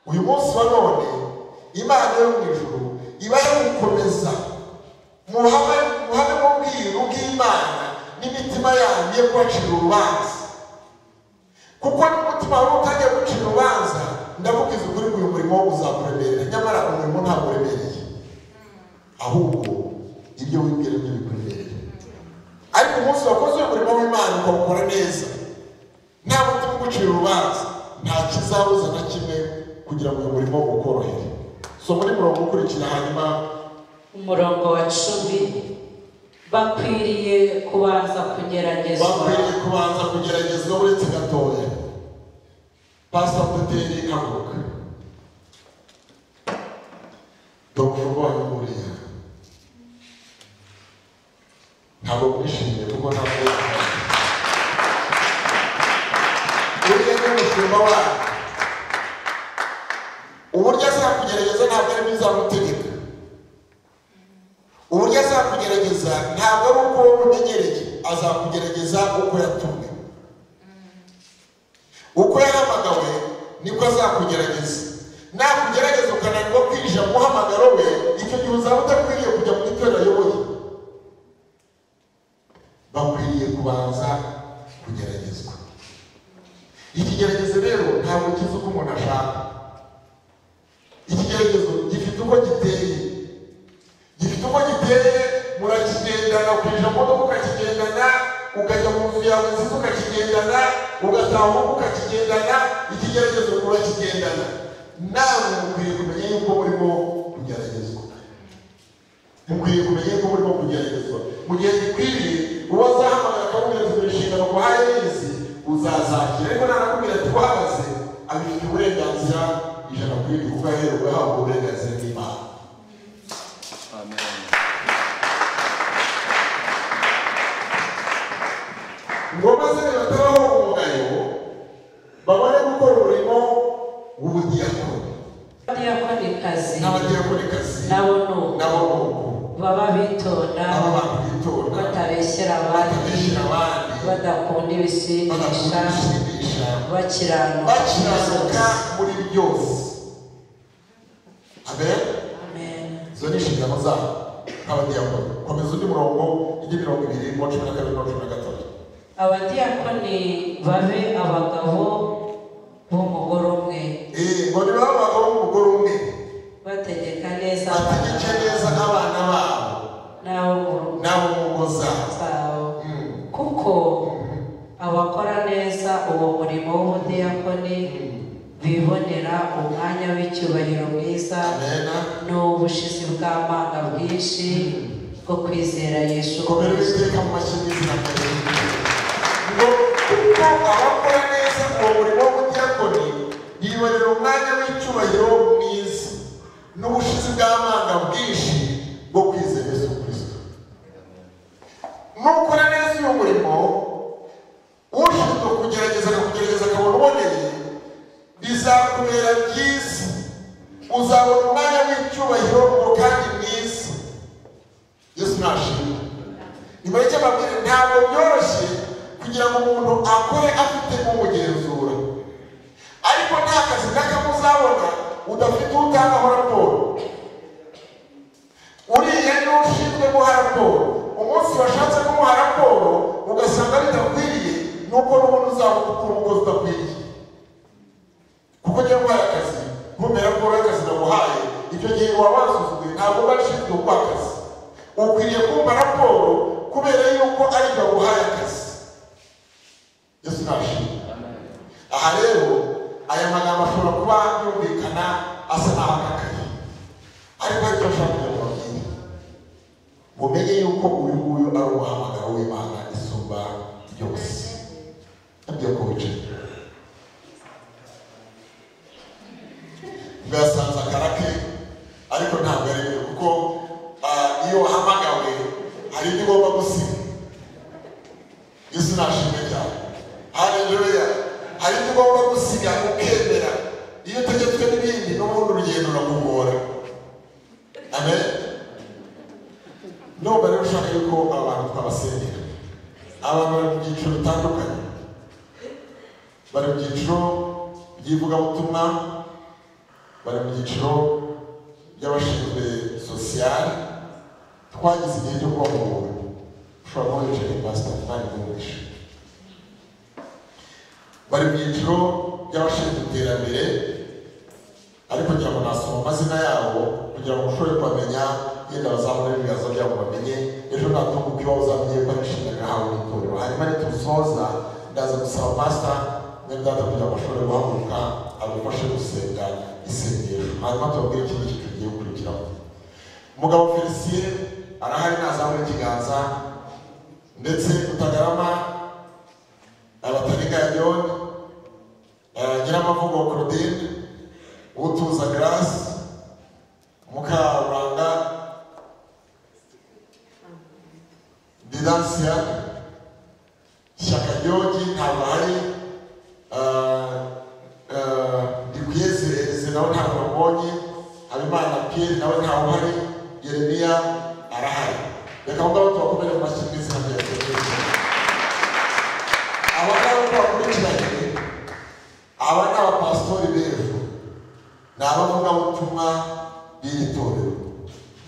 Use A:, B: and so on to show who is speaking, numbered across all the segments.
A: uyu munsi wa none Imana yo mu ijuru iba gukomeza muhame mubwiru bw'Imana n'imitima yanyu yo kwacira urubanza, kuko n'umutima wawe utajya gucira urubanza ndavugize ukuri uyu murimo uzakuremerera, nyamara umurimo ntabwo uremereye, ahubwo ibyo wibwira byo bikuremerera. Ariko umunsi wakoze uyu murimo w'Imana ukawukora neza nta mutima ugucira urubanza, nta kizabuza na kimwe kugira ngo uyu murimo ukorohere. So muri murongo ukurikira hanyuma
B: umurongo wa 10, bakwiriye kubanza kugeragezwa uretse gatoya. Pastor Peteri haguruka ndokuvugwa n'uriya ntabwo mwishimiye kuko ntabwo uriya ni umushumba wawe, uburyo azakugerageza ntabwo ari bizamutegeka, uburyo azakugerageza ntabwo ari uko umenyereye, azakugerageza uko yatumwe, uko yahamagawe niko azakugerageza. Nakugerageza ukananirwa kwinjira mu muhamagaro we, icyo gihe uzaba udakwiriye kujya mu itorero ayoboye. Bakwiriye kubanza kugeragezwa. Ikigeragezo rero ntabwo kizi uko umuntu ashaka. Ikigeragezo gifite uko giteye, murakigendana, ukinjira mu modoka ukakigendana, ukajya mu nzu yawe nziza ukakigendana, ugataha ukakigendana, ikigeragezo urakigendana. Nawe mukwiriye kumenya yuko murimo kugeragezwa, mu gihe gikwiriye uwazahamagara akabwira ati inshingano muhaye n'izi uzazakira, ariko nanakubwira ati wahagaze abifite uburenganzira ijana kuri buri kuko ahererwa ahabwa uburenganzira bw'Imana. ngo maze nibatabaho umugayo babone gukora umurimo w'ubudiyakoni. N'abadiyakonikazi nabo nuko baba bitonda, batabeshyera abandi, badakunda ibisindisha, bakiranuka muri byose. Amen. Izo ni inshingano zabo nk'abadiyakoni. Komeza undi murongo indi 20 mu 12-13. Abadiyakoni babe abagabo b'umugore umwe.
A: Ngo ni abagabo b'umugore umwe,
B: bategeka neza
A: abana babo n'abo mu ngo zabo,
B: kuko abakora neza uwo murimo w'ubudiyakoni bibonera umwanya w'icyubahiro mwiza n'ubushizi bw'amanga bwinshi bwo kwizera Yesu Kristo.
A: Ngo kuko abakora neza uwo murimo w'ubudiyakoni bibonera umwanya w'icyubahiro mwiza n'ubushizi bw'amanga bwinshi bwo kwizera Yesu Kristo. Nukora neza uyu murimo, ushinzwe kugerageza akabona uboneye, bizakubera byiza, uzabona umwanya w'icyubahiro kandi mwiza. Yesu nashimwe. Nyuma y'amabwire ntabwo byoroshye kugira ngo umuntu akore afite umugenzura, ariko nta kazi n'akamuzabona udafite utangaho raporo. Uriya ni ushinzwe guha raporo, umunsi washatse kumuha raporo ugasanga bidakwiriye, nuko n'ubundi uzamukura umukozi udakwiriye, kuko niyo guhaye akazi ntumera raporo y'akazi naguhaye, icyo gihe waba wasuzumwe ntabwo uba ushinzwe gukora akazi. Ukwiriye kumva raporo kubera yuko ari byo waguhaye akazi. Yesu nashimwe. Aha rero aya magambo ashobora kuba yumvikana asa n'abakakaye, ariko icyo ashaka kugira ngo mumenye yuko uyu nguyu ari umuhamagaro w'Imana isumba byose. Nabyo ko wicaye bwasanze akarake, ariko ntabwo ari byo, kuko iyo wahamagawe hari ibyo ugomba gusiga. Yesu nashimwe cyane. Haleluya. Hari ibyo ugomba gusiga ukemera. Iyo utegetswe n'ibindi n'ubundi urugendo rurakugora. Amen. Nubwo rero ushaka yuko abantu twabasengera, abantu bari mu byiciro bitandukanye, bari mu byiciro by'ivugabutumwa, bari mu byiciro by'abashinzwe sosiyali twagize igihe cyo kubahugura ushobora kuba wicaye pastor Mani Mungisha bari mu byiciro by'abashinzwe iterambere ariko kugira ngo nasoma amazina yabo kugira ngo ushobore kubamenya yenda bazamura ibibazo byabo bamenye ejo natunguka iwabo uzamenye ko ari inshingano yahawe n'itorero hanyuma nitusoza ndaza gusaba pastor mwene data kugira ngo ashobore guhaguruka agufashe gusenga isengesho hanyuma tubabwire ikindi kintu tugiye gukurikiraho umugabo Felicien arahari nazamura ikiganza ndetse Utagarama Abatariga John Nyiramavugo Claudine Utuza Grace Mukaruranga Didansia Shaka George ntabwo hari Dikwiyeze nawe ntabwo wabonye Habimana Pierre nawe ntabwo hari Yeremiya arahari reka ngabo tubakomere mu mashyi n'izina rya Yesu abagabo bakurikiranye aba ni abapasitori b'ejo ni abavugabutumwa b'iri torero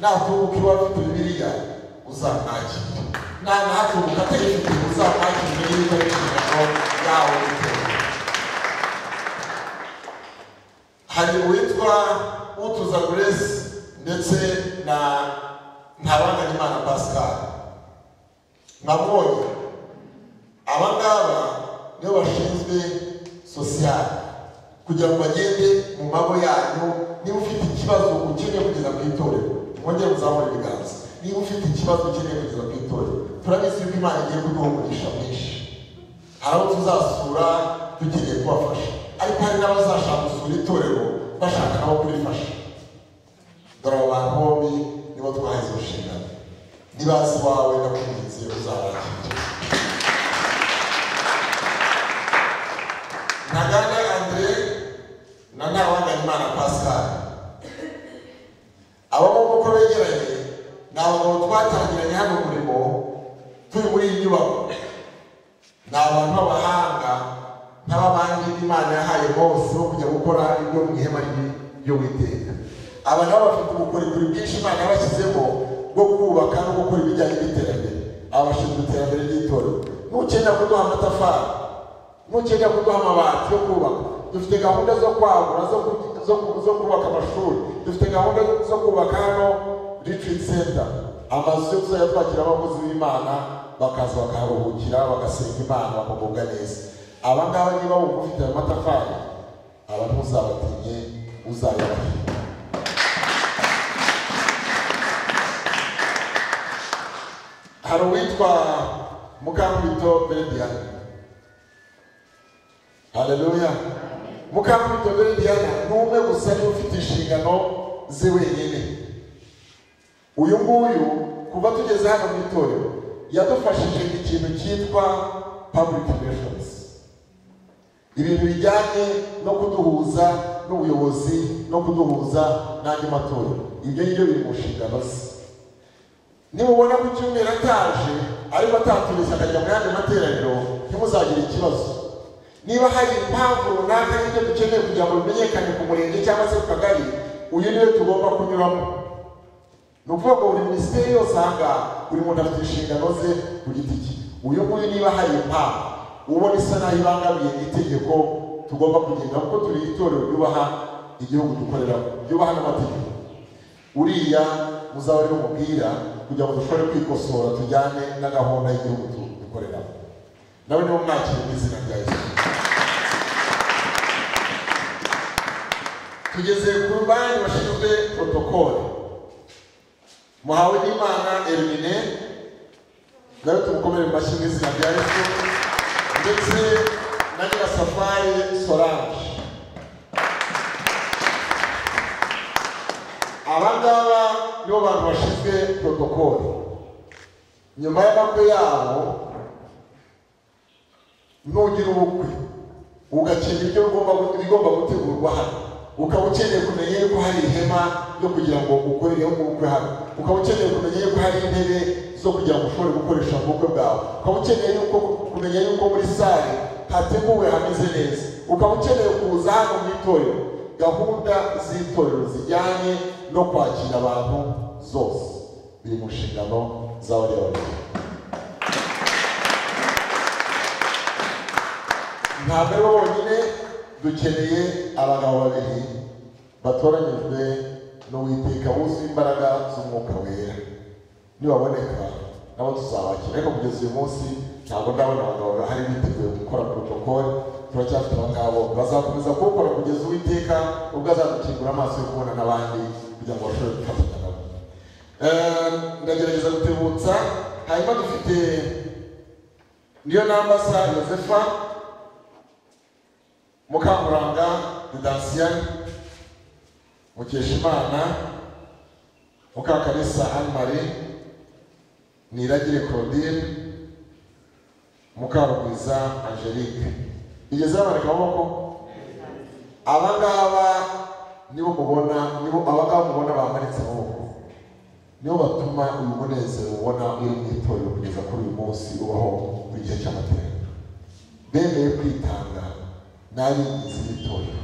A: natunguka iwawe ufite Bibiliya uzamwakire natunguka atayifite uzamwakire y'uko ari inshingano yawe w'itorero hari uwitwa Utuza Grace ndetse na Ntabanganyimana Pascal mwabonye aba ngaba nibo bashinzwe sosiyali kugira ngo bagende mu mago yanyu niba ufite ikibazo ukeneye kugeza ku itorero mwongere muzamure ibiganza niba ufite ikibazo ukeneye kugeza ku itorero turabizi yuko Imana igiye kuduha umugisha mwinshi hari abo tuzasura tugiye kubafasha ariko hari n'abazashaka gusura itorero bashaka nabo kurifasha dore abo bantu bombi nibo twahaye izo nshingano nibazi wawe nakurinze uzabakire Ntaganda Andre na Ntabanganyimana Pascal abo uko begeranye ni abagabo twatangiranye hano umurimo turi muri iyi nyubako ni abantu b'abahanga nk'abandi Imana yahaye bose bo kujya gukora ibyo mu ihema ry'Uwiteka aba nabo bafite ubukorikori bwinshi Imana yabashyizemo bwo kubaka no gukora ibijyanye n'iterambere abashinzwe iterambere ry'itorero n'ukenera kuduha amatafari n'ukenera kuduha amabati yo kubaka dufite gahunda zo kwagura zo kubaka amashuri dufite gahunda zo kubaka hano retreat center amazu yo kuzajya twakira abakozi b'Imana bakaza bakaharuhukira bagasenga Imana bakagubwa neza aba ngaba niba wumva ufite ayo matafari aba ntuzabatinye uzayabahe hari uwitwa Mukamwito Berediana haleluya Mukamwito Berediana ni umwe gusa niwe ufite inshingano ze wenyine uyu nguyu kuva tugeze hano mu itorero yadufashije ikintu cyitwa public relations ibintu bijyanye no kuduhuza n'ubuyobozi no kuduhuza n'andi matorero ibyo ngibyo biri mu nshingano ze nimubona ko icyumweru ataje ariko atatubeshya akajya mu yandi materaniro ntimuzagire ikibazo niba hari impamvu runaka y'ibyo dukeneye kugira ngo bimenyekane ku murenge cyangwa se ku kagari uyu niwe tugomba kunyuramo ni ukuvuga ngo buri minisiteri yose ahangaha buri muntu afite inshingano ze ku giti cye uyu nguyu niba hari impamvu ubona isa naho ibangamiye itegeko tugomba kugenda kuko turi itorero ryubaha igihugu dukoreramo ryubaha n'amategeko uriya muzaba rero mubwira kugira ngo dushobore kwikosora tujyane na gahunda y'igihugu dukoreramo nawe niwo mwakire mu izina rya Yesu tugeze ku bandi bashinzwe protokole muhawe n'Imana Elimine nawe tumukomere mu mashyi mu izina rya Yesu ndetse na Nyirasafari Solange abangaba nibo bantu bashinzwe protokole nyuma y'amakwe yabo nugira ubukwe ugakina ibyo bigomba gutegurwa hano ukaba ukeneye kumenya yuko hari ihema ryo kugira ngo ukorereho mu bukwe hano ukaba ukeneye kumenya yuko hari intebe zo kugira ngo ushobore gukoresha mu bukwe bwawe ukaba ukeneye kumenya yuko muri sale hateguwe hameze neza ukaba ukeneye kuza hano mu itorero gahunda z'itorero zijyanye no kwakira abantu zose biri mu nshingano z'abariya babiri. Ntabwo ari bo bonyine, dukeneye abagabo babiri batoranyijwe n'Uwiteka wuzuye imbaraga z'Umwuka Wera. Nibaboneka nabo tuzabakira, ariko kugeza uyu munsi ntabwo ndabona abagabo bahari biteguye gukora protokole. Turacyafite abangabo bazakomeza kuwukora kugeza Uwiteka ubwo azadukingura amaso yo kubona n'abandi kugira ngo bashobore gufatanya nabo. Ndagerageza gutebutsa. Hanyuma dufite Niyonambasa Yosefa, Mukamuranga Didansiyani, Mukeshimana, Mukakalisa Anne-Marie, Niragire Claudine, Mukarugwiza Angelique. Igeze abareka amaboko. Abangaba nibo mubona, nibo abangaba mubona bamanitse amaboko, nibo batuma uyu munezero ubona uri mu itorero kugeza kuri uyu munsi ubaho mu gihe cy'amateraniro. Bemeye kwitanga n'ab'ingenzi b'itorero.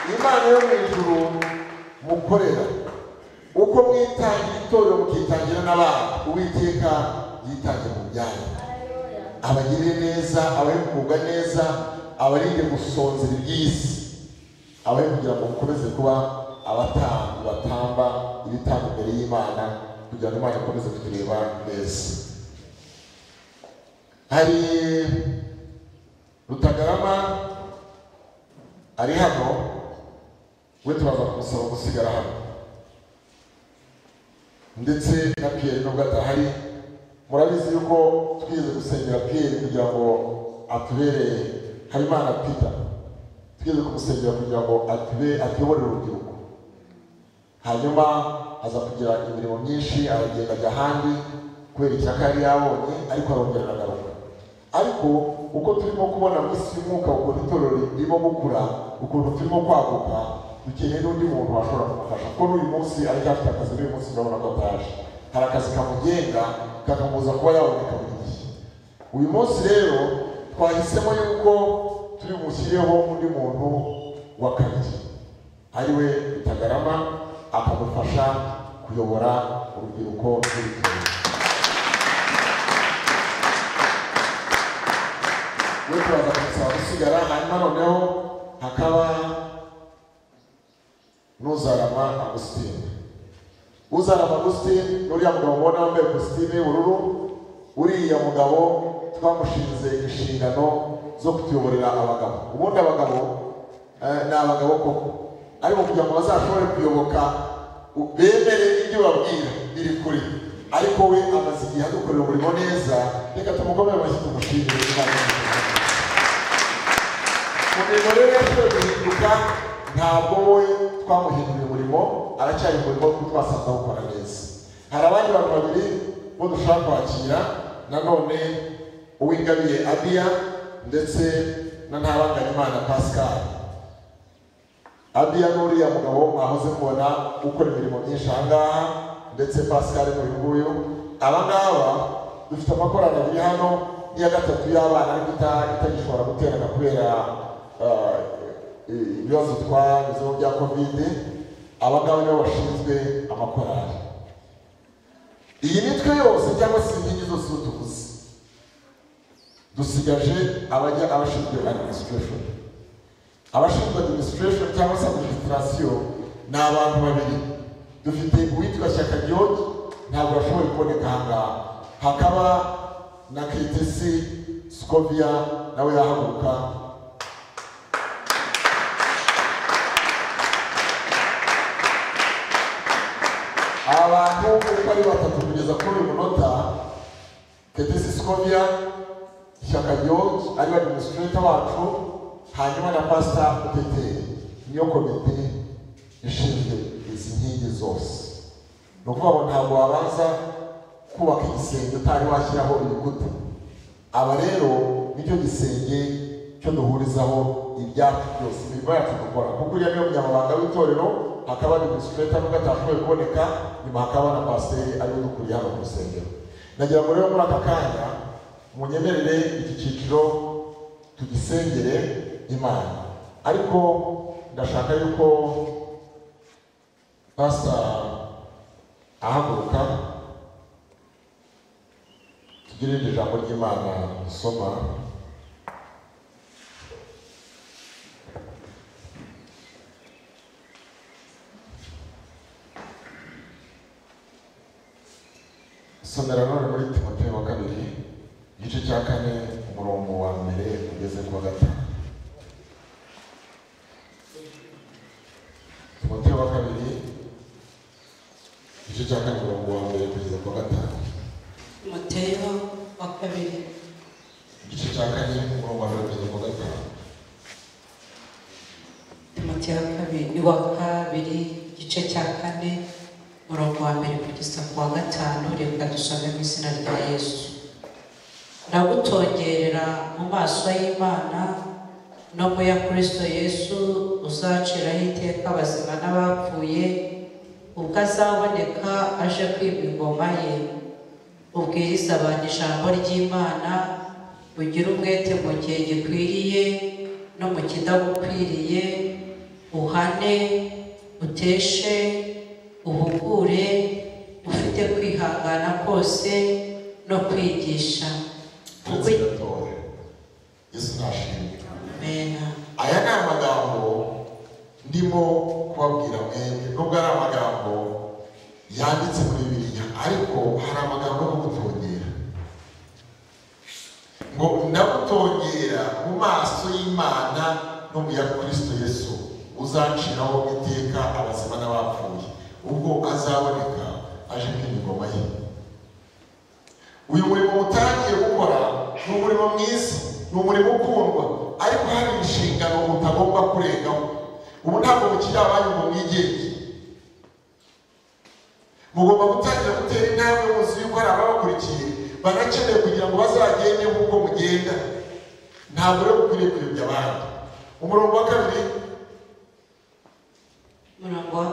A: Imana yo mu ijuru mukorera, uko mwitangira itorero mukitangira n'abandi, Uwiteka yitangira mu byanyu, abagirire neza, abahe kugubwa neza, abarinde gusonzera iby'isi, abahe kugira ngo mukomeze kuba abatambyi batamba ibitambo imbere y'Imana, kugira ngo Imana ikomeze kutureba neza. Hari Rutagarama ari hano, we turaza kumusaba gusigara hano, ndetse na Pierre nubwo adahari. Murabizi yuko twize gusengera Pierre kugira ngo atubere Habimana Peter, twize kumusengera kugira ngo atuyoborere urubyiruko. Hanyuma aza kugira imirimo myinshi, aragenda ajya ahandi kubera icyaka yari yabonye, ariko arongera aragaruka. Ariko uko turimo kubona mu isi y'umwuka ukuntu itorero ririmo gukura, ukuntu turimo kwaguka, dukeneye n'undi muntu washobora kumufasha. Kuko n'uyu munsi ariko afite akazi, n'uyu munsi urabona ko ataje. Hari akazi kamugenga kakamubuza kuba yaboneka buri gihe. Uyu munsi rero twahisemo yuko turi bushyireho undi muntu wa kabiri, ari we Rutagarama, akamufasha kuyobora urubyiruko rw'itorero. We turaza kumusaba gusigara. Hanyuma noneho hakaba n'Uzarama Agustin. Uzarama Agustin uriya mugabo mubona wambaye kositime y'ubururu, uriya mugabo twamushinze inshingano zo kutuyoborera abagabo. Ubundi abagabo ni abagabo koko, ariko kugira ngo bazashobore kuyoboka bemere ibyo babwira biri kuri, ariko we amaze igihe adukorera umurimo neza. Reka tumukomere amashyi tumushimire. Mu mirimo rero yashoboye guhinduka, ntabwo we twamuhinduriye umurimo, aracyari umurimo kuko twasanze awukora neza. Hari abandi bantu babiri bo dushaka kwakira nanone, Uwingabiye Abia ndetse na Ntabanganyimana Pascal. Abia n'uriya mugabo mwahoze mubona ukora imirimo myinshi ahangaha, ndetse Pascal n'uyu nguyu. Abangaba dufite amakorano abiri hano, n'iya gatatu y'abana ariko itagishobora guterana kubera ibibazo twanyuzemo bya COVID. Abangaba nibo bashinzwe amakorali. Iyi mitwe yose cyangwa se inkingi zose tuvuze, dusigaje abashinzwe administration. Abashinzwe administration cyangwa se administration ni abantu babiri. Dufite uwitwa Shyaka George, ntabwo ashoboye kuboneka ahangaha. Hakaba na Kayitesi Scovia, nawe yahaguruka. Abantu uko ari batatu kugeza kuri uyu munota, Kayitesi Scovia, Shyaka George ari administrator wacu, hanyuma na Pastor Muteteri, niyo komite ishinzwe izi nkingi zose. Ni ukuvuga ngo ntabwo wabanza kubaka igisenge utari washyiraho ibikuta. Aba rero nicyo gisenge cyo duhurizaho ibyacu byose, imirimo yacu dukora. Kuko uriya niyo munyamabanga w'itorero, hakaba administrator nubwo atashoboye kuboneka, nyuma hakaba na pasiteri ariwe dukuriye hano ku rusengero. Nagira ngo rero muri aka kanya munyemerere iki cyiciro tugisengere Imana. Ariko ndashaka yuko pastor ahaguruka tugirire ijambo ry'Imana dusoma. Somera none muri Timoteyo wa kabiri igice cya 4 umurongo wa mbere kugeza ku wa 5. Timoteyo wa kabiri igice cya 4 umurongo wa mbere kugeza ku wa 5.
C: Timoteyo wa kabiri
A: igice cya 4 umurongo wa mbere kugeza ku wa 5.
C: Timoteyo wa kabiri igice cya 4 umurongo wa mbere kugeza ku wa 5. Reka dusome mu izina rya Yesu. Ndagutongerera mu maso y'Imana no mu ya Kristo Yesu uzaciraho iteka abazima n'abapfuye ubwo azaboneka aje kwima ingoma ye. Ubwiriza abantu ijambo ry'Imana, ugire umwete mu gihe gikwiriye no mu kidagukwiriye, uhane, uteshe, uhugure, ufite kwihangana kose no kwigisha.
A: Yesu nashimwe.
C: Amen.
A: Aya ni amagambo ndimo kubabwira mwebwe, nubwo ari amagambo yanditse muri Bibiliya, ariko hari amagambo yo gutongera. Ngo ndagutongera mu maso y'Imana no mu ya Kristo Yesu uzaciraho iteka abazima n'abapfuye ubwo azaboneka aje kwima ingoma ye. Uyu murimo mutangiye gukora ni umurimo mwiza, ni umurimo ukundwa, ariko hari inshingano mutagomba kurengaho. Ubu ntabwo mukiri abanyu ngo mwigenge, mugomba gutangira gutera intambwe muzi yuko hari ababakurikiye banakeneye kugira ngo bazagende nk'uko mugenda. Ntabwo rero mukwiriye kuyobya abandi. Umurongo wa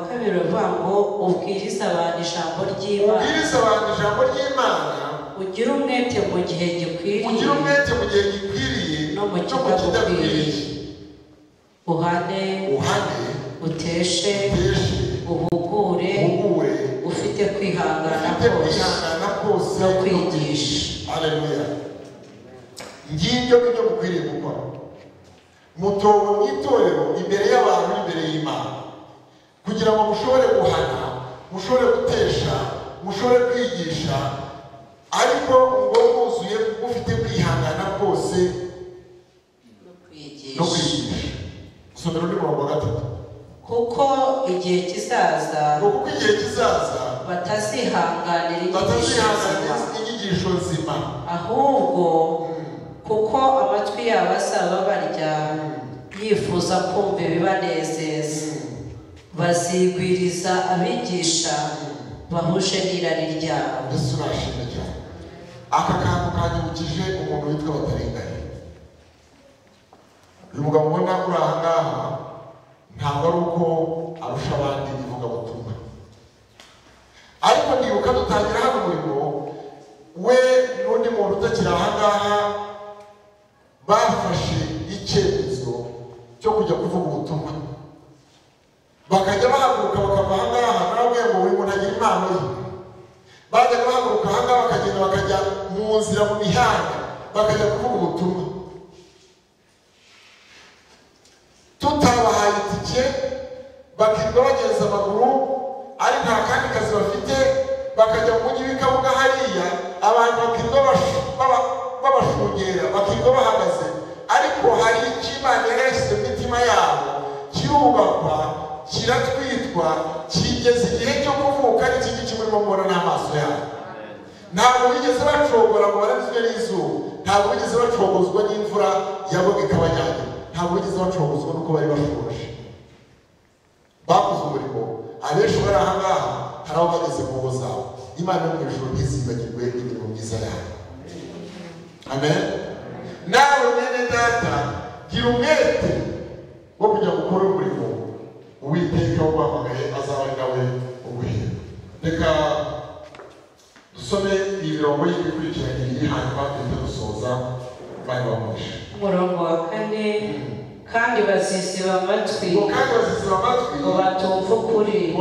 A: kabiri
C: uvuga ngo ubwiriza abantu ijambo ry'Imana.
A: Ubwiriza abantu ijambo ry'Imana,
C: ugire umwete mu gihe gikwiriye,
A: ugire umwete mu gihe gikwiriye
C: no mu kidakwiriye, uhane, uteshe, uhugure, ufite kwihangana kose no kwigisha.
A: Haleluya. Ngibyo nibyo mukwiriye gukora. Mutowe mu itorero imbere y'abantu, imbere y'Imana, kugira ngo mushobore guhana, mushobore gutesha, mushobore kwigisha, ariko ngo muzuye mufite kwihangana kose no kwigisha. Somero ni murongo wa 3.
C: Kuko igihe kizaza batazihanganira
A: inyigisho nzima,
C: ahubwo kuko amatwi yabo azaba barya yifuza kumva ibibanezeza, bazigwiriza abigisha bahuje n'irari ryabo.
A: Yesu nashimwe cyane. Aka kantu kanyibukije umuntu witwa Batarenganya. Uyu mugabo ubona uri aha ngaha ntabwo ari uko arusha abandi ivugabutumwa, ariko ndibuka dutangira hano umurimo we n'undi muntu utakiri aha ngaha bafashe icyemezo cyo kujya kuvuga ubutumwa, bakajya bahaguruka bakava aha ngaha. Narabwiye ngo buri muntu agira impano ye. Bajya bahaguruka aha ngaha bakagenda bakajya mu nzira, mu mihanda, bakajya kuvuga ubutumwa. Tutabahaye itike bakirirwa bageza amaguru, ari nta kandi kazi bafite, bakajya mu mujyi w'Ikabuga hariya, abantu bakirirwa babashungera, bakirirwa bahagaze. Ariko hari icyo Imana yarashyize mu mitima yabo, kirubakwa, kiratwitwa, kigeze igihe cyo kuvuka. Iki ngiki murimo mubona n'amaso yabo. Ntabwo bigeze bacogora ngo barabizwe n'izuba, ntabwo bigeze bacogozwa n'imvura yagwaga ikabanyagira, ntabwo bigeze bacogozwa n'uko bari bashonje. Bakoze umurimo. Abenshi bari aha ngaha hari aho bageze mu ngo zabo. Imana yo mu ijuru ntizibagirwe imirimo myiza yayo. Amen. Nawe mwene data, gira umwete wo kujya gukora umurimo Uwiteka waguhamagaye azaba ari nawe uguhemba. Reka dusome imirongo y'ibikurikiranye iri hanyuma dusoza
B: Imana ibamugishe.
C: umurongo wa 4 kandi bazisiba amatwi
B: kandi bazisiba amatwi
C: ngo batumva ukuri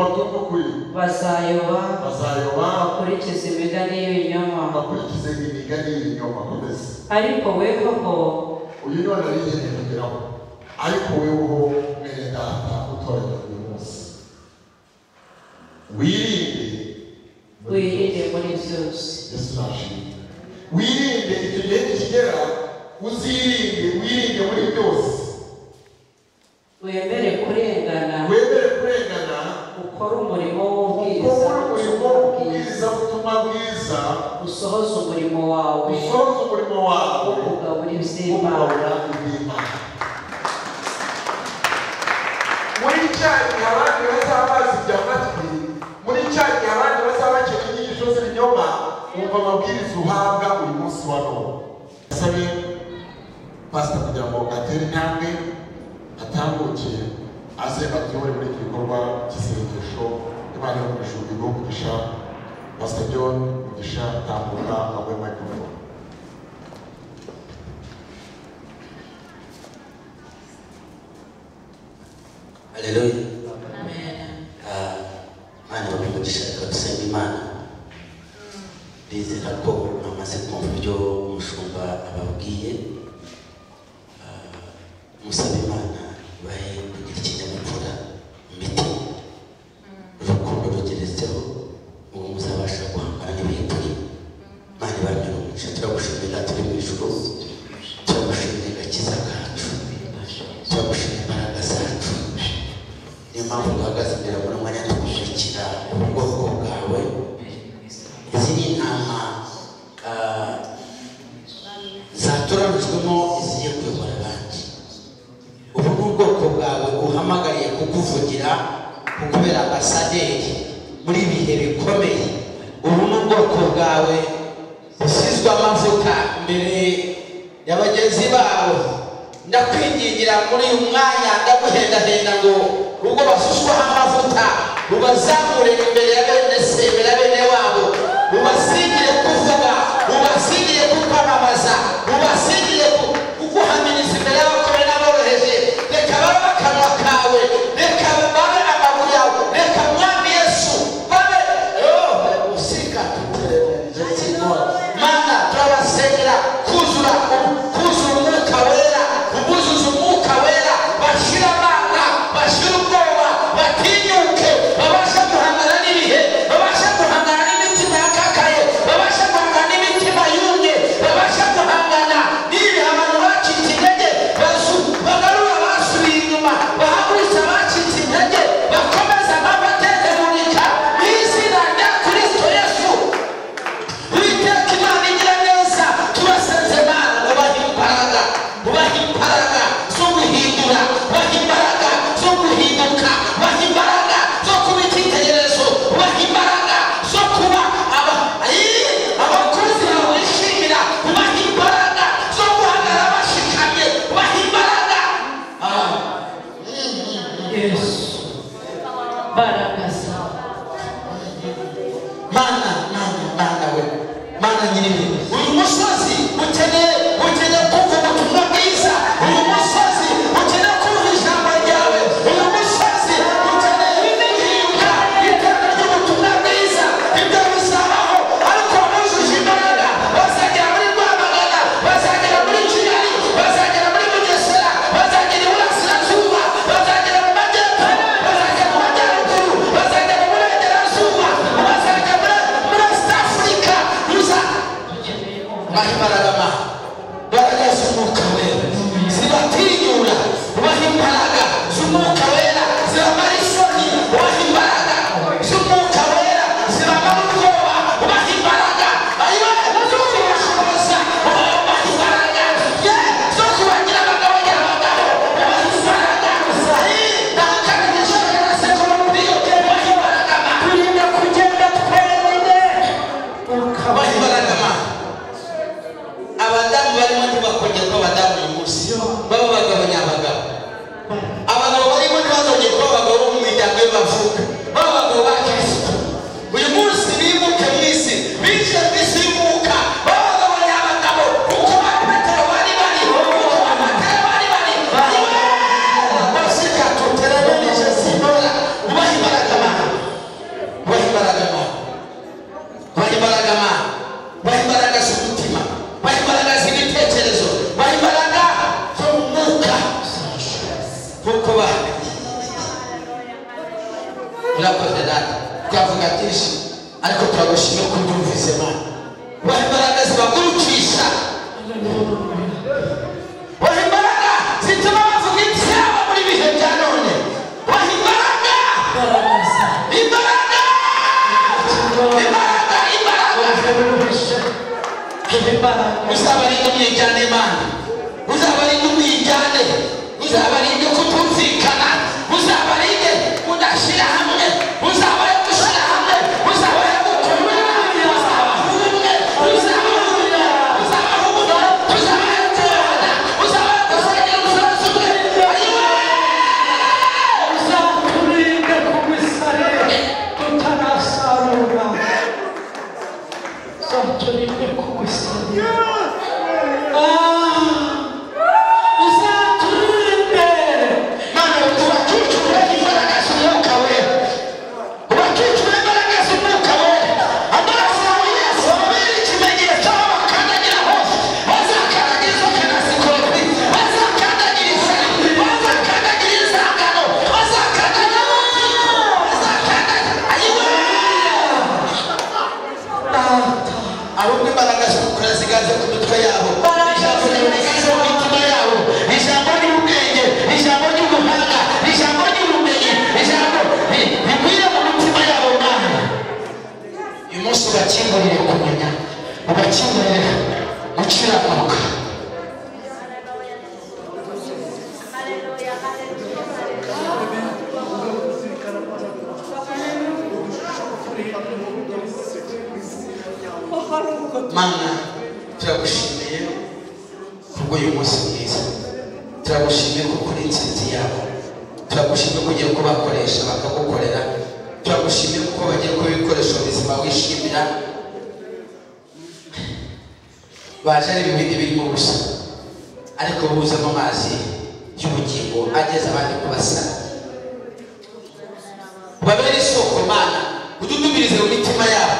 C: bazayoba bakurikiza imigani y'ibinyoma ariko weho
B: uyu niwe narigeneye kugeraho ariko weho mwene data utoranya uyu munsi wirinde
C: muri byose.
B: Yesu nashimye. Wirinde icyo gihe kigera wirinde muri byose.
C: Wemere kurengana ukora umurimo w'ubwiriza
B: ubutumwa bwiza
C: usohoza umurimo wawe ukugabura iby'Imana.
B: Muri cya gihe abandi bazaba bazi iby'amatwi, muri cya gihe abandi bazaba bakeka inyigisho z'ibinyoma, umva amabwiriza uhabwa uyu munsi wa none. Sabe pastor kugira ngo atere intambwe atambuke aze atuyobore muri iki gikorwa cy'isengesho. Imana imugisha ubugingo umugisha. Pastor John umugisha tambuka abe microphone.
D: Haleluya.
C: Amen.
D: Mana umugisha tusenga Imana. Bizera ko amaze kumva ibyo umushumba ababwiye. Musaba Imana bahe kugira ikinyabupfura imitima. Urukundo rugeretseho ubu muzabasha guhangana n'ibihe turi. Mana ibaremere umugisha. Turagushimira turi mu ijuru. Turagushimira agakiza kacu. Turagushimira imbaraga zacu. Niyo mpamvu duhagaze imbere muri mwanya tugushikira ubwoko bwawe. Izi ni intama zatoranyijwemo izigiye kuyobora abandi. Ubu ni ubwoko bwawe uhamagariye kukuvugira kukubera ambasaderi muri ibihe bikomeye. Ubu ni ubwoko bwawe busizwe amavuta imbere ya bagenzi babo. Ndakwingingira muri uyu mwanya ndaguhendahenda ngo ubwo basushwaho amavuta ubazamure imbere ya bene se, imbere ya bene wabo, ubasigire kuvuga, ubasigire kukwamamaza, ubasigire kuguhamiriza imbere y'abakomeye n'aboroheje. Reka babe akanwa kawe, reka babe amaguru yawe, reka mwami Yesu babe usika Mana turabasengera kuzura umwuka wera, ubuzuza umwuka wera, bashira amanga, bashira ubwoba, batinyuke, babasha guhangana n'ibihe, babasha guhangana n'imitima yakakaye, babasha guhangana n'imitima yumye, babasha guhangana ariko turagushimira ko ubyumvise Mana. Waha imbaraga zibagurukisha, waha imbaraga zituma bavuga ibyabo muri bihe bya none, waha imbaraga uzabarinda umwijyane Mana, uzabarinda umwijyane, uzabarinde kutumvikana, uzabarinde kudashyira hamwe, uzabarinde gushyira hamwe, uzabarinde gukomera, uzabahumwe, uzabahumwe, uzabahumwe, uzabarinde kubana, uzabarinde gusengera umusozi umwe,
E: uzaturinde kumisare tutarasarura, uzaturinde kumisare.
D: ubakingurire kumenya, ubakingurire gukiranuka. Mana, turagushimiye kubw'uyu munsi mwiza, turagushimiye ko kuri intsinzi yabo, turagushimiye ko ugiye kubakoresha bakagukorera, turagushimiye ko bagiye kuba ibikoresho bizima wishimira. Baje ari ibindi birimo ubusa, ariko buzamo amazi y'ubugingo ageza abandi kubasana. Babere isoko Mana, ududumirize mu mitima yabo.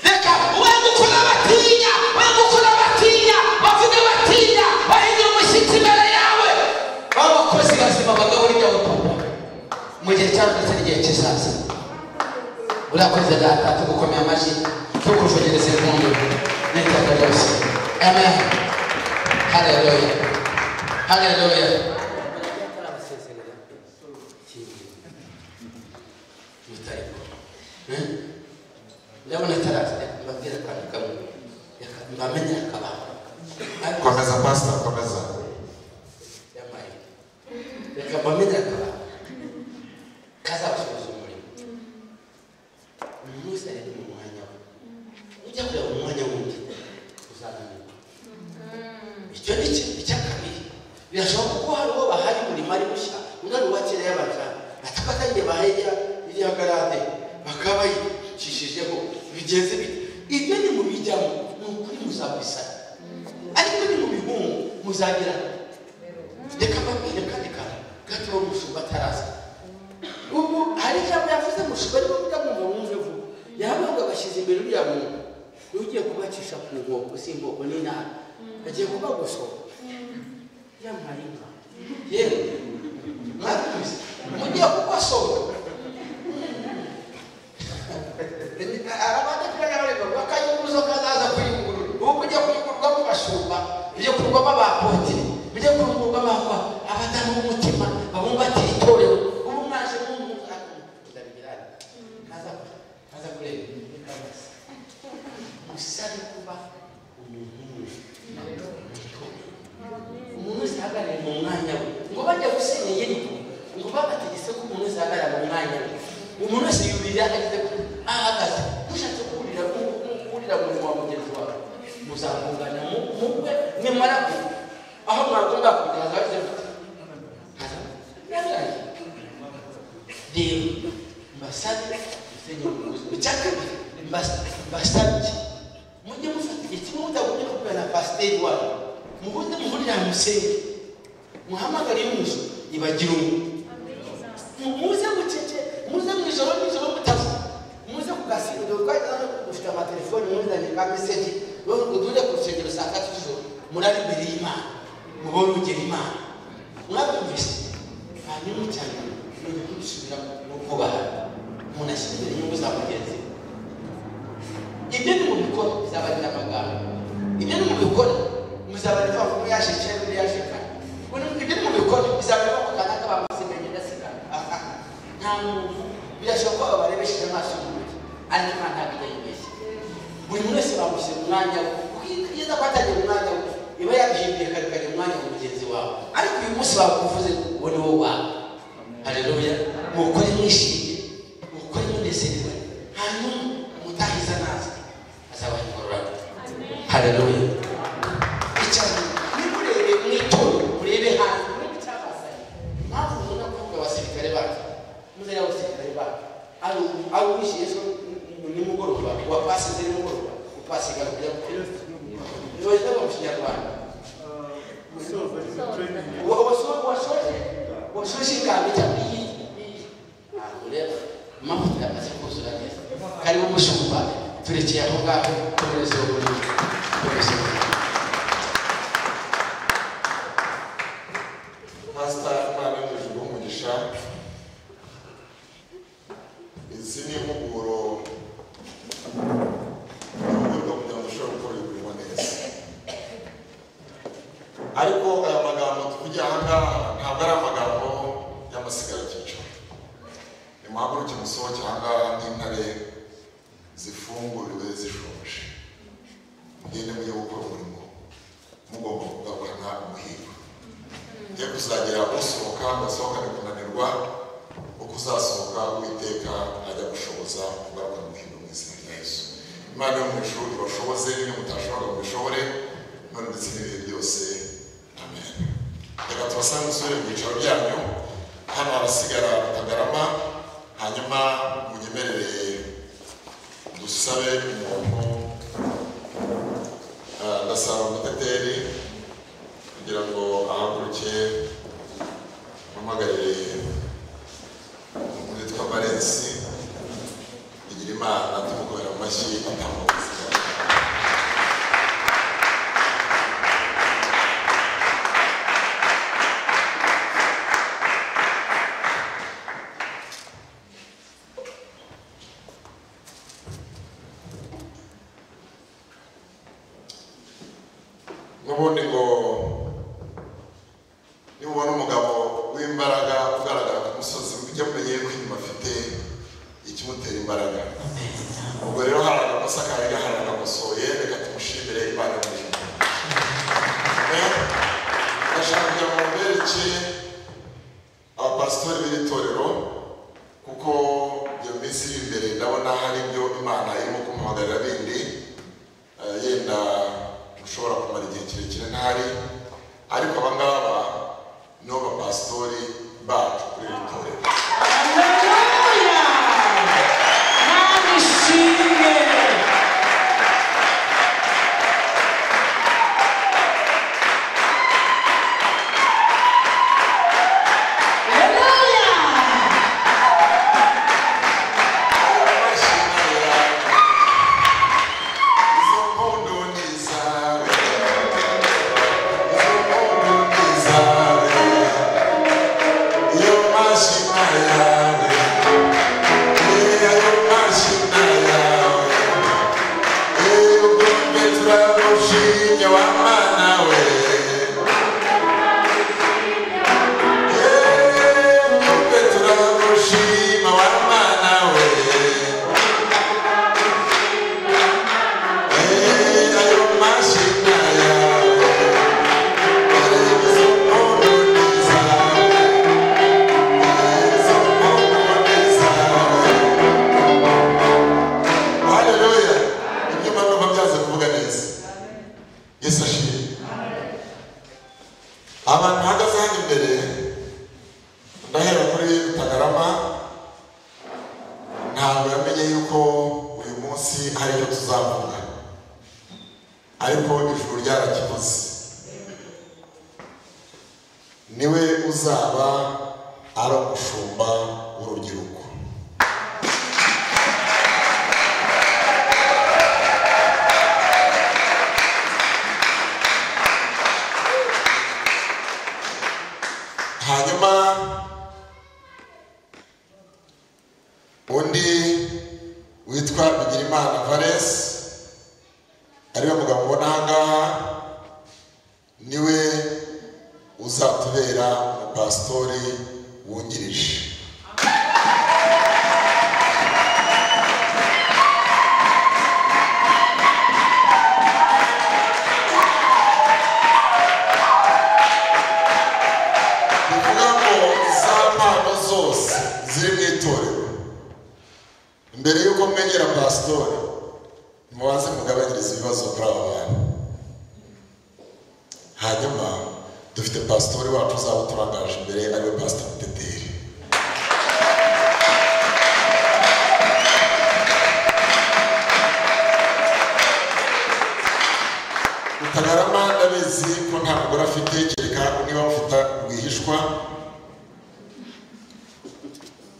D: Reka wagukora batinya, bavuge batinya, bahindura umushyitsi imbere yawe. Abakozi bazima bagabura ibyo bakora mu gihe cyabo ndetse n'igihe kizaza. Urakoze data, tugukomeye amashyi, tukuvugereze impundu n'iteka ryose. Amen. Haleluya. Haleluya. Ndabona taraza mbabwira kandi kamwe mbamenye akabanga.
A: Komeza pastor, komeza.
D: Yamaye. Reka mbamenye akabanga. Kazabasubiza umurimo. Umuntu ari mu mwanya we. Ujya kureba mu mwanya wundi uzananirwa. Icyo ni ikintu cya kabiri. Birashoboka ko hari uwo bahari muri mari mushya, undi wakira y'abaja, atakatangiye bahejya iriya garade bakaba yicishije bigeze bite. Ibyo ni mu bijyamo n'ukuri muzabisana, ariko ni mu bihungu muzagira. Reka mbabwire kandi gato umushumba ataraza. Ubu hari ijambo yavuze mushumba ariko mujya mu mwumve vuba, yahabwa agashyize imbere uriya muntu ugiye kubacisha ku nkoko, si inkoko n'intara, agiye kubagosora yampaye inka. Yewe mwabivuze mugiye kubasora abandi kurareba bakayunguruza kazaza kuyungurura. Ubu kujya kuyungururwamo bashumba, bijya kurwamo abapotiri, bijya kurwamo abadamu b'umutima babumbatira itorero. Ubu mwaje ndabigirane kaza kureba musari kuba umuntu uzahagarara mu mwanya we, ngo bajya gusenya yeriko, ngo babategetse ko umuntu uzahagarara mu mwanya we. Umuntu wese yubirira ageze ahagaze, mushatse kurira mu wa mugenzi wawe, muzakungana mugwe nimara aho mwagomba kujya hazaje yarangiye. Rero mbasabye icyakabiri, mbasabye mujye mufata igihe kimwe mutagumye kubwira na pasiteri wawe, mubuze muhurira musenge, muhamagare y'umuzo ibagira muze mucece, muze mwijoro mutavu, muze kugasinda ufite amatelefoni muzanye ka meseji udure ku rusengero saa 3 z'ijoro, murari imbere y'Imana mubone ugera Imana. Mwabyumvise hanyuma cyane ni kubisubira mu kubaha umuntu ashyira imbere inyungu za mugenzi we. Ibyo ni mu bikora bizabarira amagambo, ibyo ni mu bikora muzabarira avuga yashyikiye muri yashika, ibyo ni mu bikora bizabarira mu kanaka bamusimenye ndasika. Nta muntu birashoboka ko babarebesheje amaso y'umuntu ariko nta ntabwo yibeshye. Buri muntu wese bamushyira mu mwanya we kuko iyo akwatagiye mu mwanya we iba yabihimbiye kare kare mu mwanya wa mugenzi wawe, ariko uyu munsi bakuvuze ngo ni wowe wawe. Haleluya. Mukore mwishimye, mukore munezerewe, hanyuma mutahiza naza azabaha ingororano. Haleluya. Icyane nimurebe mwitoro, murebe hanze, murebe icyabazanye. Mpamvu mubona kuvuga abasirikare bacu, muzere abasirikare bacu ari uwishe ejo nimugoroba, wapasize nimugoroba, upasiga kujya ku kilometero yoza mu Kinyarwanda. Washoje ingamba cyangwa iyi ureba mpamvu yamaze kuzura neza. Kari umushumba turekeye aho ngaho tugereze muri
B: Pastor Imana y'ijuru umugisha. Izi ni impuguro kugira ngo ushobore gukora ibintu neza. Ariko aya magambo tuvugira aha ngaha ntabwo ari amagambo y'amasigaracyiciro. Nimuhaguruke musohoke aha ngaha nk'intare zifunguriwe zishonje, mugende mujye gukora umurimo mugomba kugarukana umuhigo. Ngiye kuzagira usohoka agasohokane kunanirwa, uko uzasohoka Uwiteka ajya gushoboza kugarukana umuhigo mu izina rya Yesu. Imana yo mu ijuru ibashoboze n'ibyo mutashoboraga ngo bishobore none ndetse n'ibihe byose. Amen. Reka tubasange musubire mu byicaro byanyu. Hano harasigara Rutagarama, hanyuma munyemerere dusabe umuntu ndasaba Muteteri kugira ngo ahaguruke mpamagarire witwa Valensi igira Imana tumukorera amashyi atamuzi. Nubundi ngo nimubona umugabo w'imbaraga ugaragara ku musozi mujye mumenye ko inyuma afite ikimutera imbaraga. Ubwo rero hari agakosa kari gahari agakosoye, reka tumushimire Imana yo mu ijuru. Ndashaka kugira ngo mbereke abapasitori b'iri torero kuko iyo minsi iri imbere ndabona hari ibyo Imana irimo kumuhagarira bindi yenda ushobora kumara igihe kirekire ntari, ariko aba ngaba nibo bapasitori bacu kuri iri torero.
E: Haleluya! Mana ishimwe! Haleluya!
B: Izo mpundu ni izawe, izo mpundu ni izawe, iyo mashina yawe, ayo mashina yawe, ubwumve turagushimye wa Mana we, ubwumve turagushima wa Mana we. Ayo mashina yawe, izo mpundu ni izawe, izo mpundu ni izawe. Haleluya. Ibyo Imana numva byaze kuvuga neza. Yesu ashimwe. Abantu bahagaze hano imbere ndahera kuri Rutagarama, ntabwo yamenye yuko uyu munsi hari icyo tuzavuga, ariko ijuru ryarakivuze. Niwe uzaba ari umushumba w'urubyiruko. Hanyuma ariwe mugabo ubona ahangaha niwe uzatubera umupasitori wungirije. bivuga ngo za mpano zose ziri mu itorero, mbere y'uko mwegera pasitori mubanze mugabanyiriza ibibazo kuri aba bantu, hanyuma dufite pasitori wacu uzaba uturangaje imbere ariwe Pastor Teteri. Mutagarama ndabizi ko nta mugore afite, kereka niba mufite rwihishwa,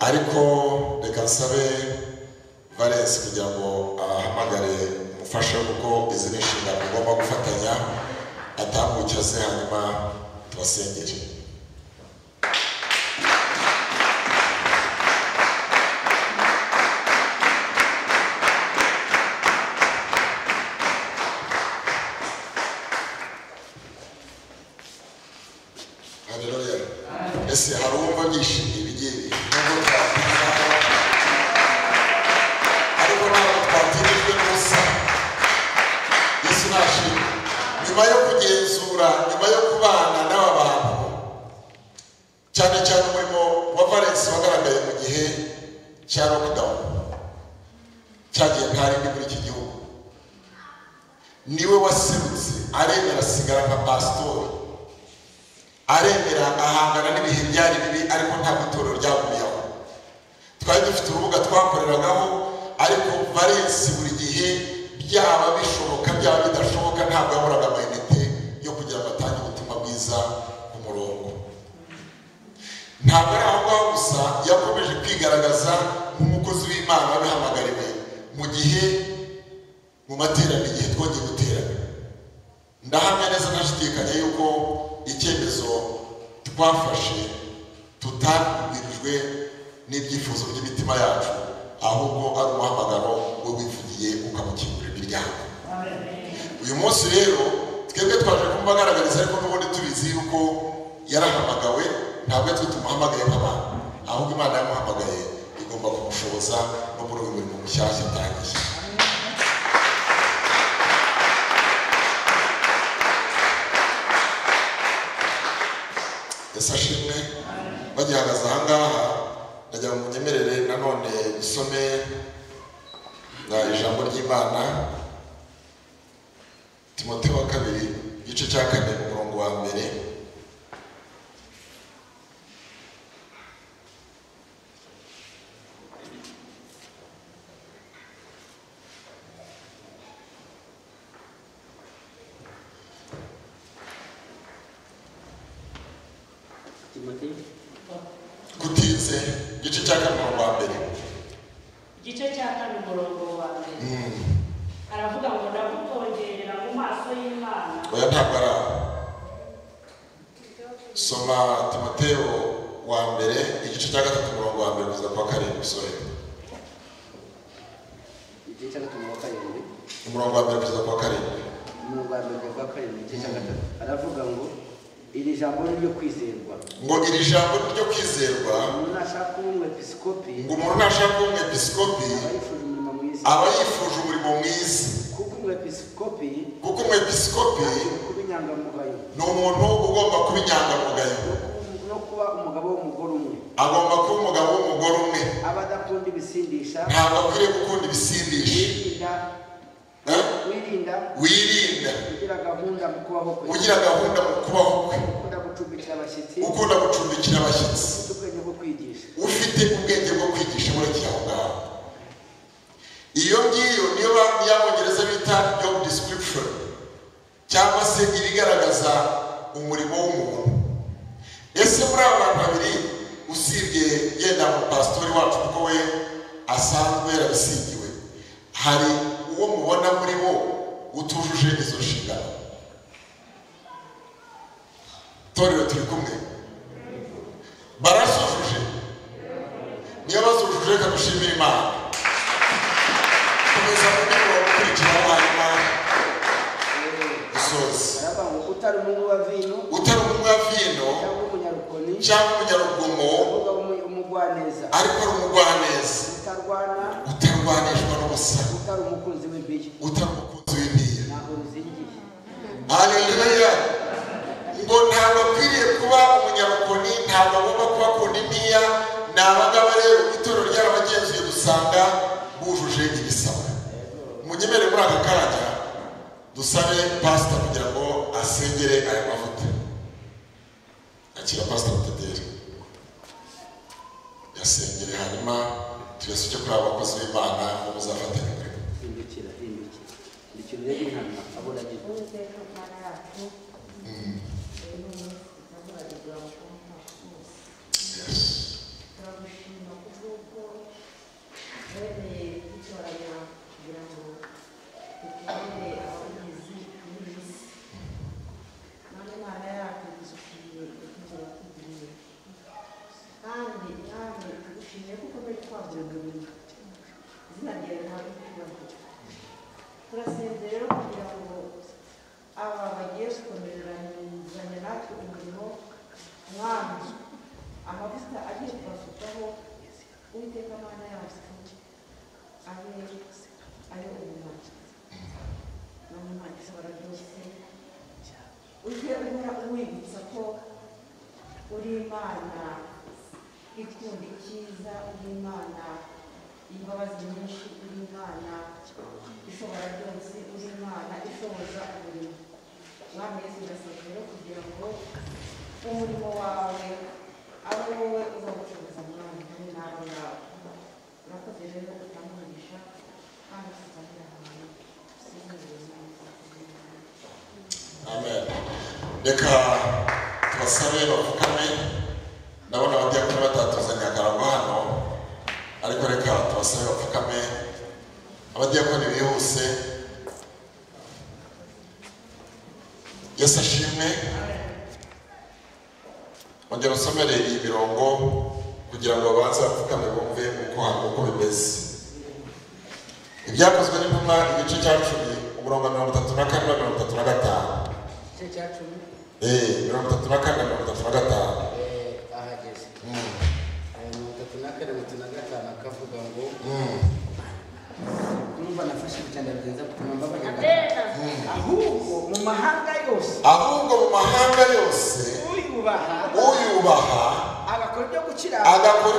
B: ariko reka nsabe Valence kugira ngo ahamagare umufasha, kuko izi ni inshingano ugomba gufatanya, atambuke aze hanyuma tubasengere. Haleluya. Ese hari uwumva byishimiye ibigeri nubwo twakwiza, ariko ntabwo twatirijwe n'ubusa. Yesu nashimwe. Nyuma yo kugenzura, nyuma yo kubana n'aba bantu, cyane cyane umurimo wa Valence wagaragaye mu gihe cya lockdown cyagiye ntarindi muri iki gihugu, niwe waserutse aremera asigara nka pasitori, aremera ahangana n'ibihe byari bibi, ariko ntabwo itorero ryagumiyeho. Twari dufite urubuga twakoreragaho, ariko Valence buri gihe byaba bishoboka byaba bidashoboka ntabwo yaburaga amayinite yo kugira ngo atange ubutumwa bwiza ku murongo. Ntabwo ari aho ngaho gusa, yakomeje kwigaragaza nk'umukozi w'Imana wabihamagariwe mu gihe mu materaniro igihe twongeye guterana. Ndahamya neza ntashidikanya yuko icyemezo twafashe tutabwirijwe n'ibyifuzo by'imitima yacu, ahubwo ari umuhamagaro wo wivugiye ukamukingurira imiryango. Uyu munsi rero twebwe twaje kumubagaragariza, ariko n'ubundi tubizi yuko yarahamagawe, ntabwo twe tumuhamagaye nk'abantu, ahubwo Imana yamuhamagaye igomba kumushoboza no muri uyu murimo mushyashya atangiye. Yesu ashimwe. Bagihagaze ahangaha, ndagira ngo munyemerere nanone dusome na ijambo ry'Imana, Timoteyo wa kabiri igice cya 4 umurongo wa mbere. Kutinze igice cya 4 umurongo wa mbere.
E: Igice cya 4 umurongo wa mbere. Aravuga ngo ndagutongerera mu maso y'Imana.
B: Oya ntabwo ari aho. Soma Timoteyo wa mbere igice cya 3 umurongo wa mbere kugeza kwa 7 usore.
F: Igice cya 3 umurongo wa 7.
B: Umurongo wa mbere kugeza kwa 7.
F: Umurongo wa mbere kugeza kwa 7 igice cya 3. Aravuga ngo iri jambo ryo kwizerwa.
B: Ngo iri jambo ryo kwizerwa.
F: Umuntu nashaka umwepiskopi.
B: Ngo umuntu nashaka umwepiskopi. Aba yifuje umurimo mwiza.
F: Kuko umwepiskopi.
B: Kubinyangamugayo. Ni umuntu ugomba kuba inyangamugayo.
F: No kuba umugabo w'umugore umwe.
B: Agomba kuba umugabo w'umugore umwe.
F: Aba adakunda ibisindisha.
B: Ntabwo akwiriye gukunda ibisindisha. Wirinda. Ugira gahunda mu kubaho kwe. Ukunda gucumbikira abashyitsi. Ufite ubwenge bwo kwigisha murekeye aho ngaho. Iyo ngiyo niyo y'Abongereza bita job description, cyangwa se ibigaragaza umurimo w'umuntu. Ese muri aba bantu babiri, usibye yenda mu pastori wacu kuko we asanzwe yarabisigiwe, hari uwo mubona muri bo utujuje izo nshingano? Torero turi kumwe, barasujuje. Niyo bazujuje, reka dushimire Imana. Komeza muri mirongo ikurikiraho, hanyuma
F: utari umuhungu wa vino
B: utari umuhungu wa vino
F: cyangwa umunyarukoni
B: cyangwa umunyarugomo
F: umugwaneza
B: ariko ari umugwaneza utarwanishwa n'ubusa
F: utari umukunzi w'impiya
B: ntabwo ruzingiye. Haleluya. Ngo ntabwo akwiriye kuba umunyarukoni, ntabwo agomba kuba akunda impiya. Ni abangaba rero itorero ryarabagenzuye dusanga bujuje ibisabwa. Munyemere muri aka kanya dusabe pastor kugira ngo asengere aya mavuta. Akira pastor Mutaderi yasengere, hanyuma tuyasuke kuri abakozi b'Imana ngo muzafatanye umurimo.
F: Indukira rero intama abona agiye
G: turasezera kugira ngo aba bagiye gukomereranyizanya natwe umurimo mwami amavuta agiye kubasukaho uwiteka Mana yacu abe ayo umumaro n'umumaro ishobora byose ujye uhora wibutsa ko uri Imana ikunda icyiza, uri Imana imbabazi nyinshi, uri Imana ishobora byose, uri Imana ishoboza umurimo. Mwami Yesu ndasezera kugira ngo umurimo wawe abe wowe uzawucuruza mwami hamwe n'abo ngaho. Urakoze rero utanga umugisha kandi usuzanira ahantu
B: Amen. Reka tubasabe bapfukame. Ndabona abadiyakoni batatuzanye akarango hano, ariko reka tubasabe bapfukame. Abadiyakoni bihuse. Yesu ashimwe. Ongera usomere iyi mirongo kugira ngo babanze bapfukame bumve uko bimeze. Ibyakozwe n'intumwa igice cya 10 umurongo 34 na 35.
F: igice cya 10
B: 34 na 35.
F: ahageze 34 akavuga ngo numva nafashe cyane byenza gutuma mbabaga ahubwo mu mahanga yose uyubaha agakora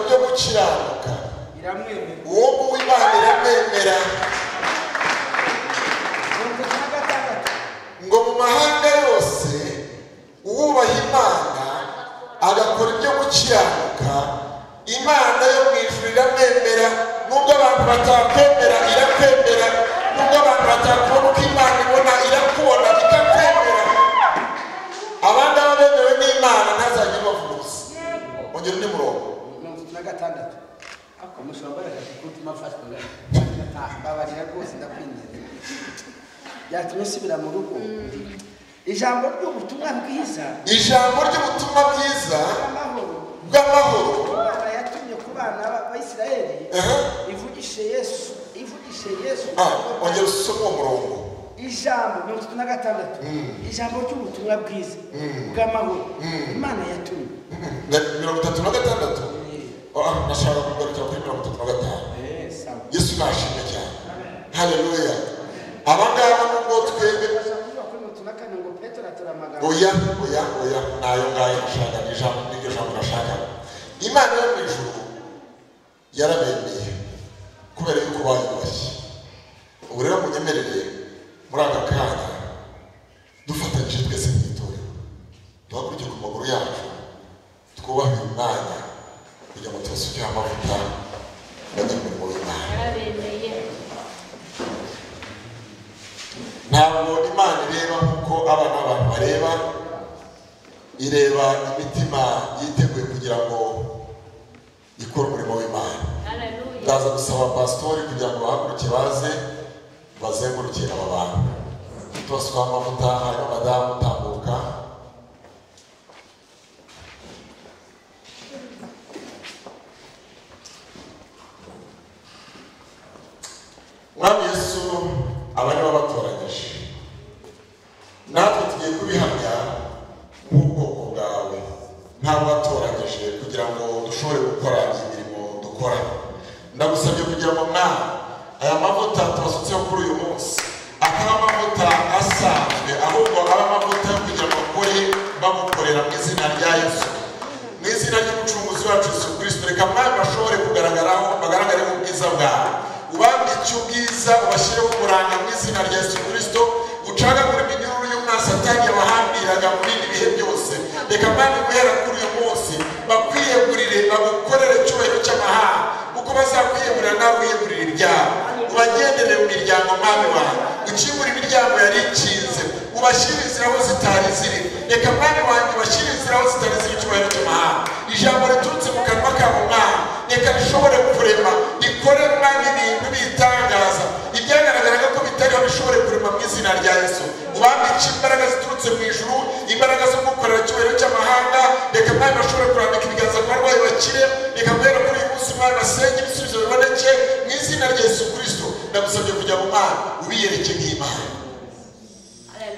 F: ibyo gukiranuka iramwemera,
B: uwo nguwo Imana iramwemera. Ngo mu mahanga yose uwubaha Imana agakora ibyo gukiranuka, Imana yo mu ijuru iramwemera. Nubwo abantu batakwemera irakwemera, nubwo abantu batakubona uko Imana ibona irakubona ikakwemera. Abandi abemewe n'Imana ntazajya bavuza. Ongera undi murongo
F: 36 ako mushobora gutuma afashwa babarira rwose ndakwinjiza yatumye subira mu rugo. Ijambo ry'ubutumwa bwiza bw'amahoro Imana yatumye ku bana b'Isirayeli ivugishe Yesu.
B: Ongera usome umurongo.
F: Ijambo 36 ijambo ry'ubutumwa bwiza bw'amahoro Imana yatumye
B: 36. Nashaka kugarukira kuri 35. Yesu nashimye cyane. Haleluya. Abangaba nubwo twebwe oya nayo ngayo nashaka n'iryo jambo nashaka. Imana yo mu ijuru yarabemeye kubera yuko bayubashye. Ubu rero munyemerere muri aka kanya dufatanyije twese mu itorero duhaguruke ku maguru yacu twubahe uyu mwanya kugira ngo tubasuke amavuta bajye mu murimo w'Imana. Ntabwo Imana ireba nk'uko abana b'abantu bareba, ireba imitima yiteguye kugira ngo ikore umurimo w'Imana. Ndaza gusaba pastori kugira ngo bahaguruke baze bazenguruke aba bantu tubasukaho amavuta, hanyuma madamu utambuka. Mwami Yesu aba nibo batoranyije, natwe tugiye kubihamya reka mwami guhera kuri uyu munsi bakwiyegurire bagukorere icyubahiro cy'amahanga uko bazakwiyegurira nawe wiyegurire ibyabo ubagendere mu miryango mwami wawe ukingura imiryango yari ikinze ubashyire inzira aho zitari ziri reka mwami wanjye ubashyire inzira aho zitari ziri icyubahiro cy'amahanga ijambo riturutse mu kanwa kabo mwami reka rishobore kurema rikore mwami ibintu bitangaza ibyagaragaraga ko bitariho bishobore kurema mu izina rya Yesu ubambike imbaraga ziturutse mu ijuru imbaraga zo gukorera icyubahiro cy'amahanga reka mwami bashobore kurambika ibiganza ku barwayi bakire reka guhera kuri uyu munsi mwami basenge ibisubizo biboneke mu izina rya Yesu Kristo ndagusabye kujya mu Mana ubiyereke nk'Imana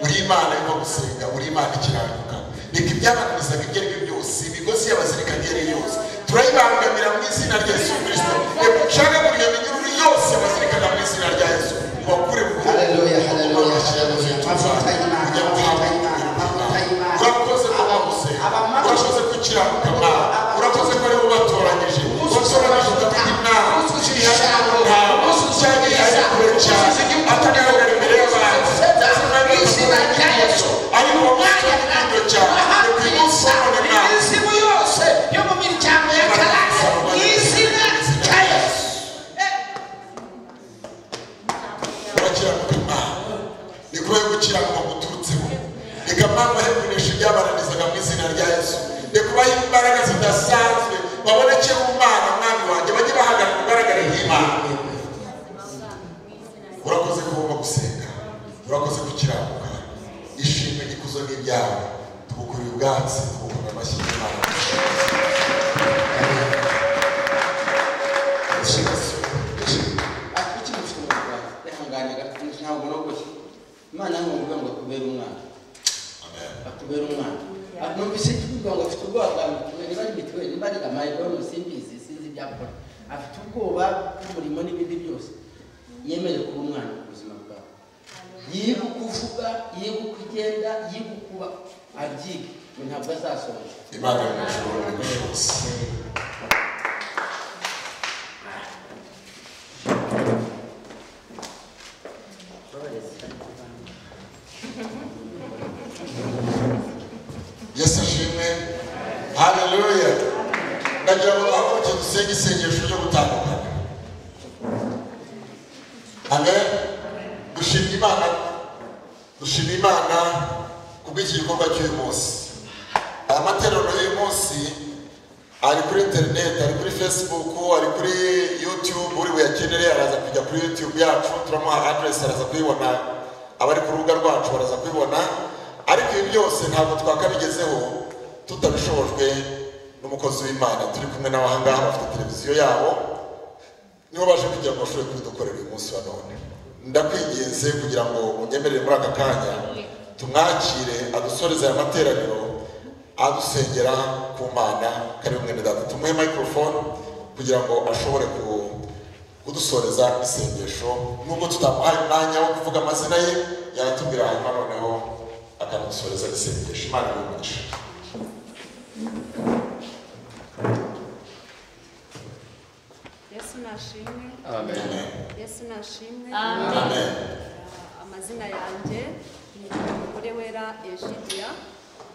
B: uri Imana yo gusenga uri Imana ikiranuka reka ibyabananizaga ibyo ari byo byose imigozi y'abazirikanye ari yose turayibangamira mu izina rya Yesu Kristo reka ucagagure iyo minyururu yose y'abazirikana mu izina rya Yesu ubakure mu
D: Haleluya, haleluya, haleluya. Mafuta y'Imana, mafuta y'Imana, mafuta y'Imana.
B: urakoze ko bagusenga urakoze ko ukiranuka Mana urakoze ko ari bo batoranyije batoranyije ukavuga inama ihari mu ntama cyangwa ihari kure cyane atagaragara imbere y'abantu
D: Izina rya Yesu.
B: ariko mwanya ntabwo cyane reka uyu munsi ubone nawe
D: Imizimu yose yo mu miryango ya karande izina rya Yesu.
B: urakiranuka Mana ni kubera gukiranuka guturutseho reka Mana ubahe kunesha ibyabananizaga mu izina rya Yesu reka ubahe imbaraga zidasanzwe baboneke mu Mana mwami wanjye bajye bahagarara ugaragare nk'Imana urakoze ko ugomba gusenga urakoze gukiranuka ishimwe n'ikuzo n'ibyawe tugukorera ubwatsi tugukorera amashyi y'Imana
D: Kuki mufite umugabo yahanganye ntabwo nogoshe Imana yamubwiye ngo akubere umwana akubere umwana numvise kivuga ngo afite ubwoba bwa mituweli niba ari mituweli niba ari amayidoni simbizi sinzi ibyakora afite ubwoba bw'umurimo n'ibindi byose yemere kuba umwana mu buzima bwawe yiga kuvuga yiga kugenda yiga kuba abyige ntabwo azasohoza
B: Imana y'umushobora n'ubushobozi Yesu ashimwe haleluya ndagira ngo abakoze dusenge isengesho ryo gutandukana amen dushima Imana kubw'iki gikorwa cy'uyu munsi aya materaniro y'uyu munsi ari kuri interineti ari kuri Facebook ari kuri YouTube uri buyakenere araza kujya kuri YouTube yacu turamuha address araza kuyibona abari ku rubuga rwacu baraza kuyibona ariko ibi byose ntabwo twakabigezeho tutabishobojwe n'umukozi w'Imana turi kumwe n'abahangaha bafite televiziyo yabo nibo baje kugira ngo bashobore kudukorera uyu munsi wa none ndakwinginze kugira ngo unyemerere muri aka kanya tumwakire adusoreze aya materaniro adusengera ku Mana karibu mwene data tumuhe microphone kugira ngo ashobore kudusoreza isengesho nubwo tutamuhaye umwanya wo kuvuga amazina ye yaratubwira hanyuma noneho akadusoreza isengesho Imana y'umugisha
H: Yesu nashimwe.
B: Amen.
H: Yesu nashimwe.
B: Amen.
H: Amazina yanjye ni umugore wera Egidia.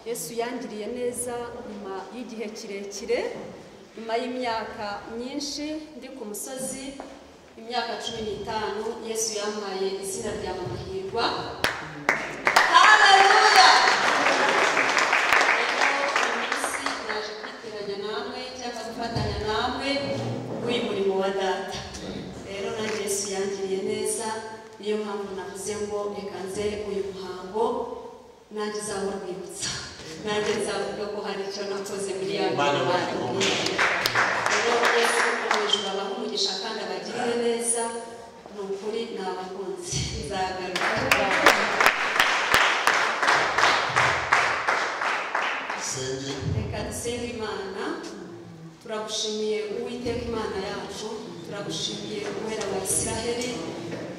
H: Yesu yangiriye neza nyuma y'igihe kirekire, nyuma y'imyaka myinshi ndi ku musozi, imyaka 15 Yesu yampaye izina rya Mahirwa. Haleluya! Naje kwiteranya namwe cyangwa gufatanya namwe uyu murimo wa data. Rero na Yesu yangiriye neza, niyo mpamvu navuze ngo reka nze uyu muhango nanjye uzawurwibutsa. Nanjye nzavuga ko hari icyo nakoze muri ya Mana. Rero Yesu umujura abaha umugisha kandi abagirire neza, ni ukuri ni abakunzi. Nzagaruka. Reka dusenge Imana. Turagushimiye Uwiteka Imana yacu, turagushimiye Uwera wa Isiraheli,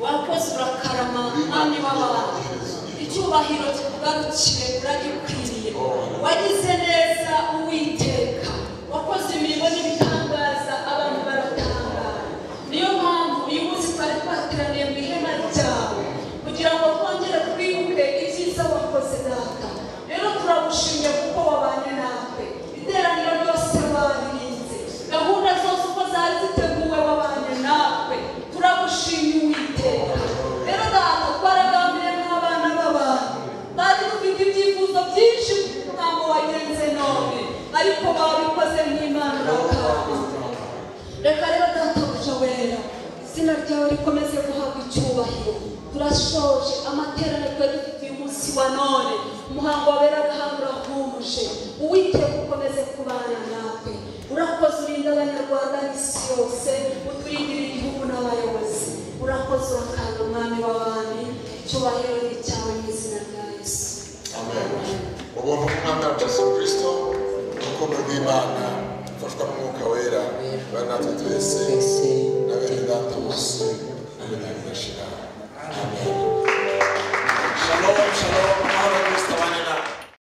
H: wakoze urakarama mwami w'abantu, icyubahiro kikugarukire uragikwiriye, wagize neza Uwiteka, wakoze imirimo n'ibitangaza abantu baratangara. Niyo mpamvu uyu munsi twari twateraniye mu ihema ryawe kugira ngo twongere twibuke ibyiza wakoze data. Rero turagushimiye kuko wabanye na wa none umuhango wabera hano urahumuje uwiteka ukomeze kubana natwe urakoze urinda abanyarwanda n'isi yose uturindira igihugu n'abayobozi urakoze urakanda umwami w'abami cyubahiro ni cyawe mu izina rya Yesu
B: amen ubuntu bw'umwami wacu Yesu Kristo urukundo rw'Imana ufashwa n'umwuka wera bari natwe twese na bene data bose na bene dashira amen shalom shalom